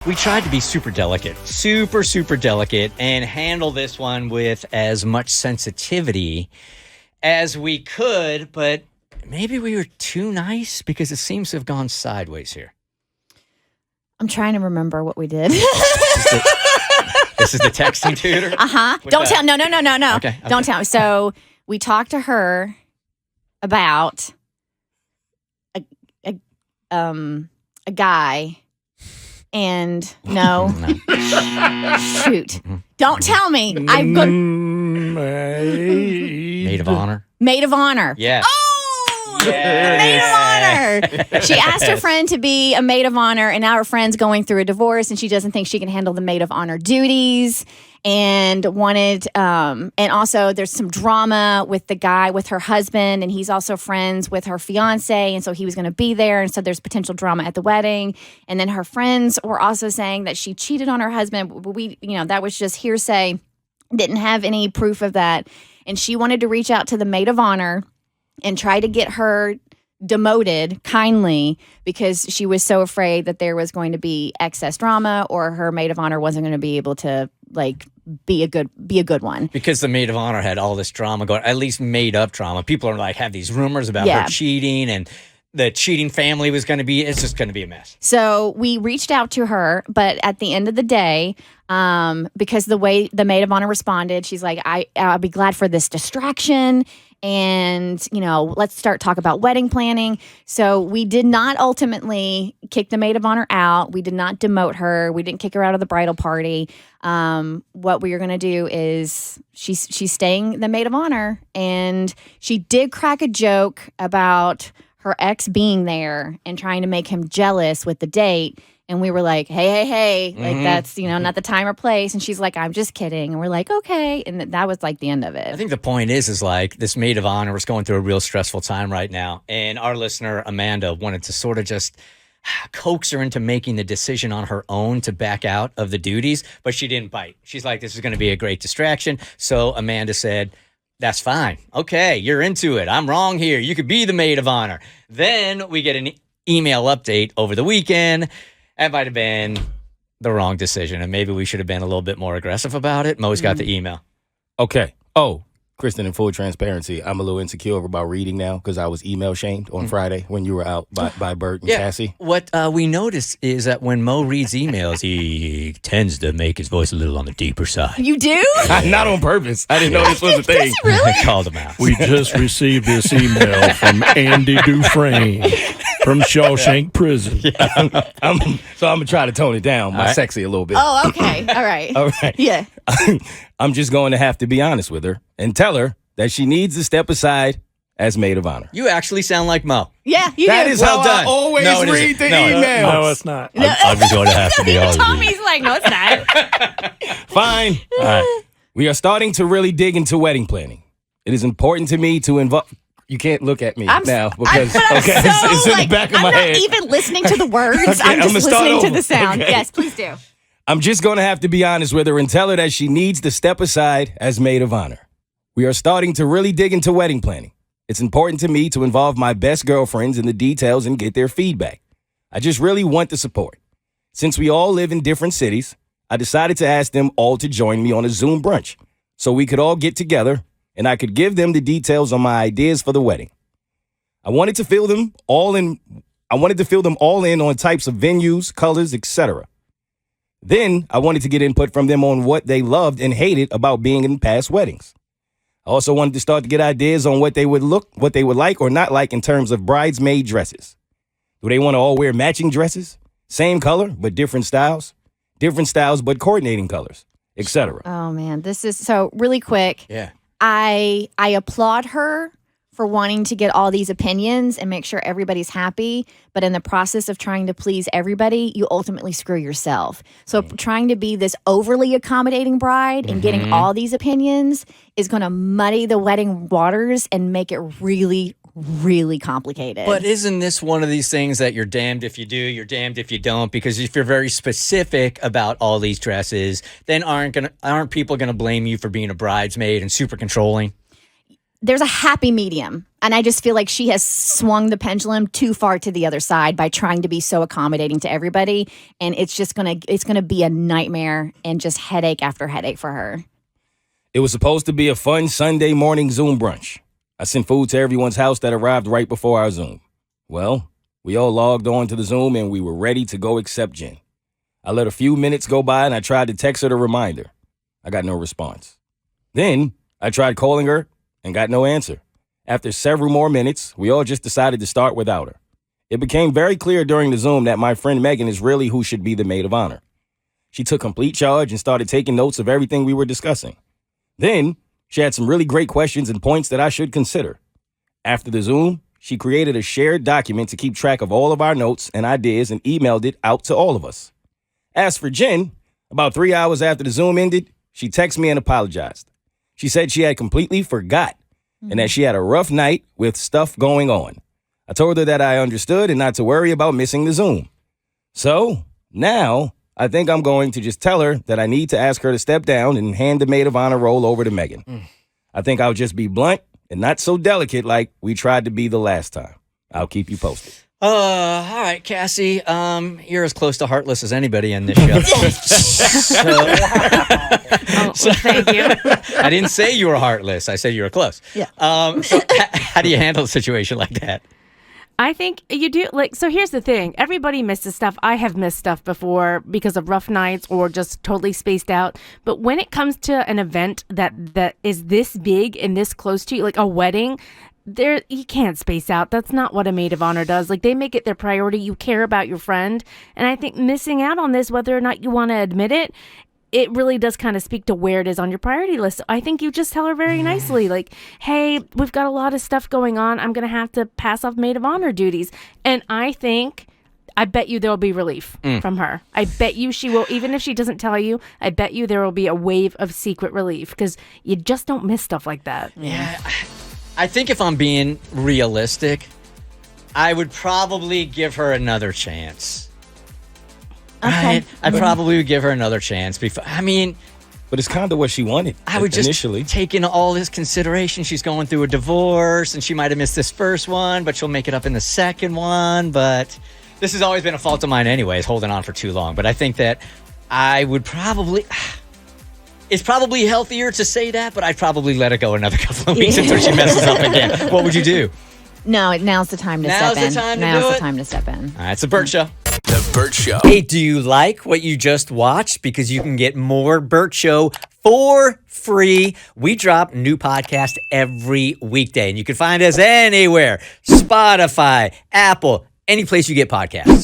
We tried to be super delicate, super delicate, and handle this one with as much sensitivity as we could, but maybe we were too nice because it seems to have gone sideways here. I'm trying to remember what we did. This is the texting tutor? Don't tell. No. Okay. Don't tell me. So we talked to her about a guy. And no. Shoot. Don't tell me. I've got Maid of Honor. Maid of Honor. Yeah. Oh! Maid of Honor. She asked her friend to be a maid of honor, and now her friend's going through a divorce, and she doesn't think she can handle the maid of honor duties. And wanted, and also there's some drama with the guy, with her husband, and he's also friends with her fiance, and so he was going to be there, and so there's potential drama at the wedding. And then her friends were also saying that she cheated on her husband. That was just hearsay, didn't have any proof of that. And she wanted to reach out to the maid of honor and try to get her demoted kindly because she was so afraid that there was going to be excess drama or her maid of honor wasn't going to be able to be a good one. Because the maid of honor had all this drama going, at least made up drama. People are have these rumors about her cheating and the cheating family was it's just going to be a mess. So we reached out to her, but at the end of the day, because the way the maid of honor responded, she's like, I'll be glad for this distraction. And, let's start talk about wedding planning. So we did not ultimately kick the maid of honor out. We did not demote her. We didn't kick her out of the bridal party. What we are going to do is she's staying the maid of honor. And she did crack a joke about her ex being there and trying to make him jealous with the date. And we were like, hey, that's, not the time or place. And she's like, I'm just kidding. And we're like, okay. And that was the end of it. I think the point is this maid of honor is going through a real stressful time right now. And our listener, Amanda, wanted to sort of just coax her into making the decision on her own to back out of the duties. But she didn't bite. She's like, this is going to be a great distraction. So Amanda said, that's fine. Okay, you're into it. I'm wrong here. You could be the maid of honor. Then we get an email update over the weekend. That might have been the wrong decision, and maybe we should have been a little bit more aggressive about it. Mo's got the email. Okay. Oh, Kristen, in full transparency, I'm a little insecure about reading now because I was email shamed on Friday when you were out by Bert and Cassie. What we noticed is that when Mo reads emails, he tends to make his voice a little on the deeper side. You do? Not on purpose. I didn't know this was a thing. Really? I called him out. We just received this email from Andy Dufresne from Shawshank Prison. I'm going to try to tone it down, my sexy a little bit. Oh, okay. All right. All right. Yeah. I'm just going to have to be honest with her and tell her that she needs to step aside as maid of honor. You actually sound like Mo. Yeah, you That do. is Well how done. I always read the email. No, it's not. I'm just going to have to be honest with you. Tommy's like, no, it's not. Fine. All right. We are starting to really dig into wedding planning. It is important to me to involve... You can't look at me now because it's in the back of my head. I'm not even listening to the words. Okay, I'm I'm just gonna start listening to over. the sound. Okay. Yes, please do. I'm just going to have to be honest with her and tell her that she needs to step aside as maid of honor. We are starting to really dig into wedding planning. It's important to me to involve my best girlfriends in the details and get their feedback. I just really want the support. Since we all live in different cities, I decided to ask them all to join me on a Zoom brunch so we could all get together and I could give them the details on my ideas for the wedding. I wanted to fill them all in on types of venues, colors, etc. Then I wanted to get input from them on what they loved and hated about being in past weddings. I also wanted to start to get ideas on what they would like or not like in terms of bridesmaid dresses. Do they want to all wear matching dresses? Same color, but different styles? Different styles, but coordinating colors, etc. Oh, man. This is so really quick. Yeah. I applaud her for wanting to get all these opinions and make sure everybody's happy. But in the process of trying to please everybody, you ultimately screw yourself. So trying to be this overly accommodating bride and getting all these opinions is going to muddy the wedding waters and make it really, really complicated. But isn't this one of these things that you're damned if you do, you're damned if you don't? Because if you're very specific about all these dresses, then aren't people going to blame you for being a bridesmaid and super controlling? there's a happy medium. And I just feel like she has swung the pendulum too far to the other side by trying to be so accommodating to everybody. And it's just gonna be a nightmare and just headache after headache for her. It was supposed to be a fun Sunday morning Zoom brunch. I sent food to everyone's house that arrived right before our Zoom. Well, we all logged on to the Zoom and we were ready to go except Jen. I let a few minutes go by and I tried to text her to remind her. I got no response. Then I tried calling her and got no answer. After several more minutes, we all just decided to start without her. It became very clear during the Zoom that my friend Megan is really who should be the maid of honor. She took complete charge and started taking notes of everything we were discussing. Then she had some really great questions and points that I should consider. After the Zoom, she created a shared document to keep track of all of our notes and ideas and emailed it out to all of us. As for Jen, about 3 hours after the Zoom ended, she texted me and apologized. She said she had completely forgot and that she had a rough night with stuff going on. I told her that I understood and not to worry about missing the Zoom. So now I think I'm going to just tell her that I need to ask her to step down and hand the maid of honor role over to Megan. I think I'll just be blunt and not so delicate like we tried to be the last time. I'll keep you posted. All right, Cassie. You're as close to heartless as anybody in this show. Well, thank you. I didn't say you were heartless. I said you were close. Yeah. So how do you handle a situation like that? I think you do. So here's the thing. Everybody misses stuff. I have missed stuff before because of rough nights or just totally spaced out. But when it comes to an event that is this big and this close to you, like a wedding, you can't space out. That's not what a maid of honor does. Like, they make it their priority. You care about your friend. And I think missing out on this, whether or not you want to admit it, it really does kind of speak to where it is on your priority list. I think you just tell her very nicely, like, hey, we've got a lot of stuff going on. I'm going to have to pass off maid of honor duties. And I bet you there'll be relief from her. I bet you she will, even if she doesn't tell you, I bet you there will be a wave of secret relief because you just don't miss stuff like that. Yeah. I think if I'm being realistic, I would probably give her another chance. Okay. Right? I probably would give her another chance before. I mean, But it's kind of what she wanted I would just initially. take into all this consideration. She's going through a divorce and she might have missed this first one, but she'll make it up in the second one. But this has always been a fault of mine anyways, holding on for too long. But I think that I would probably... It's probably healthier to say that, but I'd probably let it go another couple of weeks until she messes up again. What would you do? No, now's the time to step in. Now's the time to step in. All right, it's the Bert Show. The Bert Show. Hey, do you like what you just watched? Because you can get more Bert Show for free. We drop new podcast every weekday, and you can find us anywhere. Spotify, Apple, any place you get podcasts.